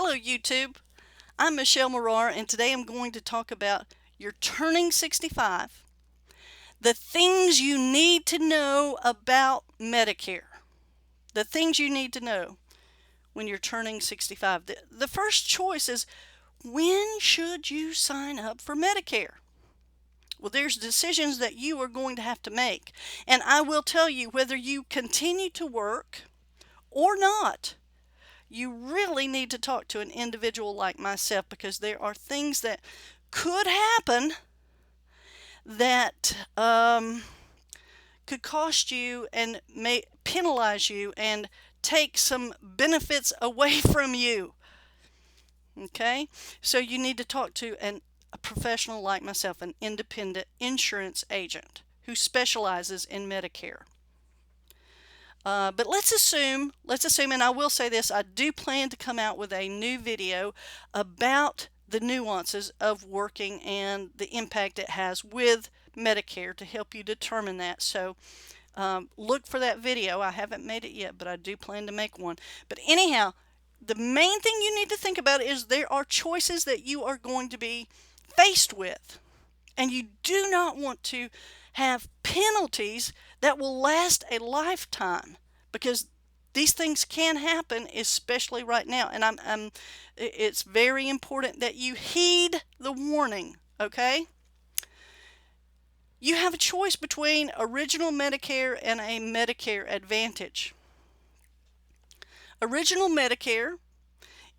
Hello YouTube, I'm Michelle Morar, and today I'm going to talk about you're turning 65, the things you need to know about Medicare, the things you need to know when you're turning 65. The first choice is, when should you sign up for Medicare? Well, there's decisions that you are going to have to make, and I will tell you, whether you continue to work or not, you really need to talk to an individual like myself, because there are things that could happen that could cost you and may penalize you and take some benefits away from you. Okay, so you need to talk to a professional like myself, an independent insurance agent who specializes in Medicare. But let's assume, and I will say this, I do plan to come out with a new video about the nuances of working and the impact it has with Medicare to help you determine that. So look for that video. I haven't made it yet, but I do plan to make one. But anyhow, the main thing you need to think about is there are choices that you are going to be faced with, and you do not want to have penalties that will last a lifetime, because these things can happen, especially right now. And it's very important that you heed the warning, okay? You have a choice between Original Medicare and a Medicare Advantage. Original Medicare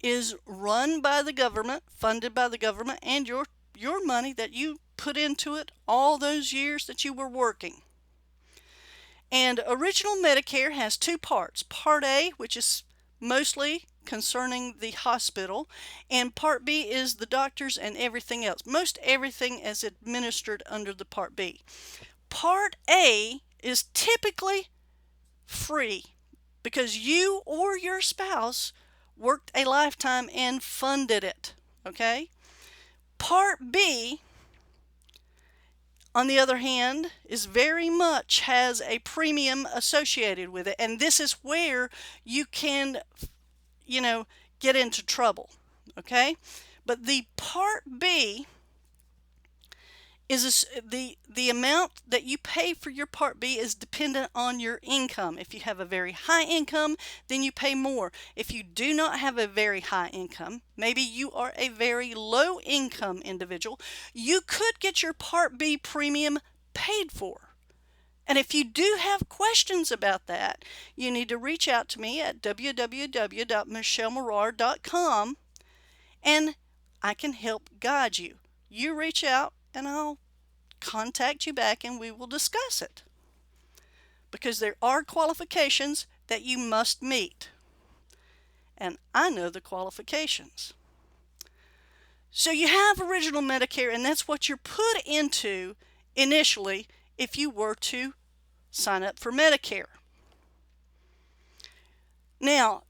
is run by the government, funded by the government, and your money that you put into it all those years that you were working. And Original Medicare has two parts. Part A, which is mostly concerning the hospital, and Part B is the doctors and everything else. Most everything is administered under the Part B. Part A is typically free because you or your spouse worked a lifetime and funded it, okay? Part B, on the other hand, is very much has a premium associated with it, and this is where you can, get into trouble, okay? But the Part B is the amount that you pay for your Part B is dependent on your income. If you have a very high income, then you pay more. If you do not have a very high income, maybe you are a very low income individual, you could get your Part B premium paid for. And if you do have questions about that, you need to reach out to me at www.michellemorar.com, and I can help guide you. You reach out and I'll contact you back and we will discuss it, because there are qualifications that you must meet, and I know the qualifications. So you have Original Medicare, and that's what you're put into initially if you were to sign up for Medicare. Now,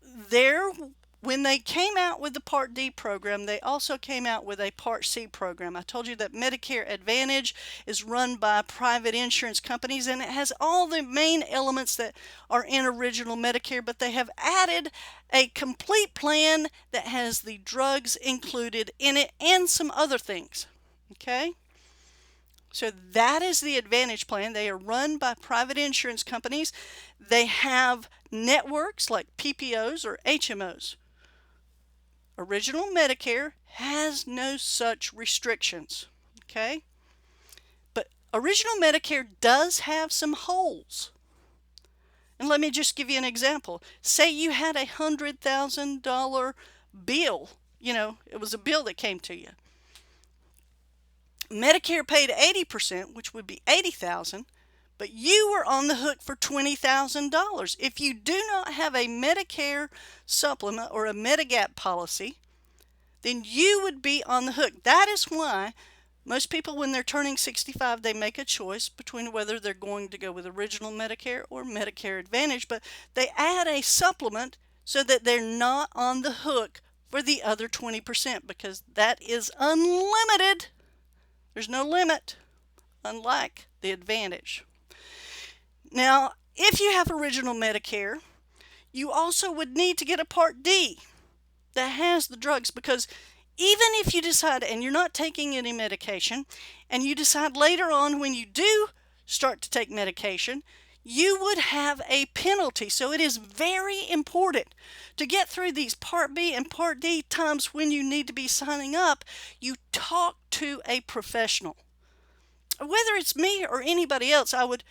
when they came out with the Part D program, they also came out with a Part C program. I told you that Medicare Advantage is run by private insurance companies, and it has all the main elements that are in Original Medicare, but they have added a complete plan that has the drugs included in it and some other things, okay? So that is the Advantage plan. They are run by private insurance companies. They have networks like PPOs or HMOs. Original Medicare has no such restrictions, okay? But Original Medicare does have some holes. And let me just give you an example. Say you had a $100,000 bill. It was a bill that came to you. Medicare paid 80%, which would be $80,000, but you were on the hook for $20,000. If you do not have a Medicare supplement or a Medigap policy, then you would be on the hook. That is why most people, when they're turning 65, they make a choice between whether they're going to go with Original Medicare or Medicare Advantage, but they add a supplement so that they're not on the hook for the other 20%, because that is unlimited. There's no limit, unlike the Advantage. Now, if you have Original Medicare, you also would need to get a Part D. that has the drugs, because even if you decide and you're not taking any medication and you decide later on when you do start to take medication, you would have a penalty. So it is very important to get through these Part B and Part D times when you need to be signing up. You talk to a professional. Whether it's me or anybody else, I would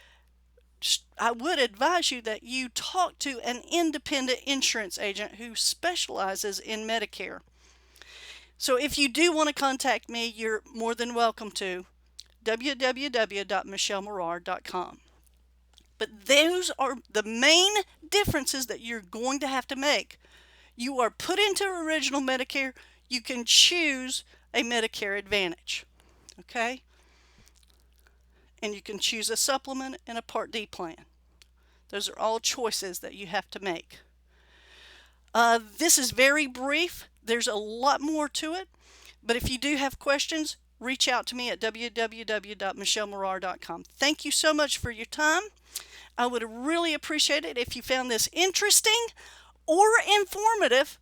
advise you that you talk to an independent insurance agent who specializes in Medicare. So if you do want to contact me, you're more than welcome to www.michellemorar.com. But those are the main differences that you're going to have to make. You are put into original Medicare. You can choose a Medicare Advantage. Okay? And you can choose a supplement and a Part D plan. Those are all choices that you have to make. This is very brief. There's a lot more to it. But if you do have questions, reach out to me at www.michellemorar.com. Thank you so much for your time. I would really appreciate it if you found this interesting or informative.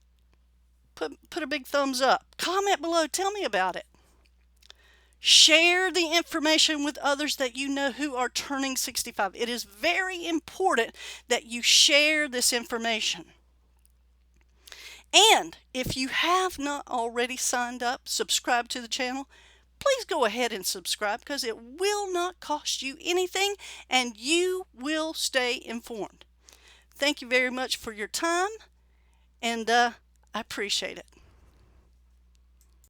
Put a big thumbs up. Comment below. Tell me about it. Share the information with others that you know who are turning 65. It is very important that you share this information. And if you have not already signed up, subscribe to the channel, please go ahead and subscribe, because it will not cost you anything and you will stay informed. Thank you very much for your time, and I appreciate it.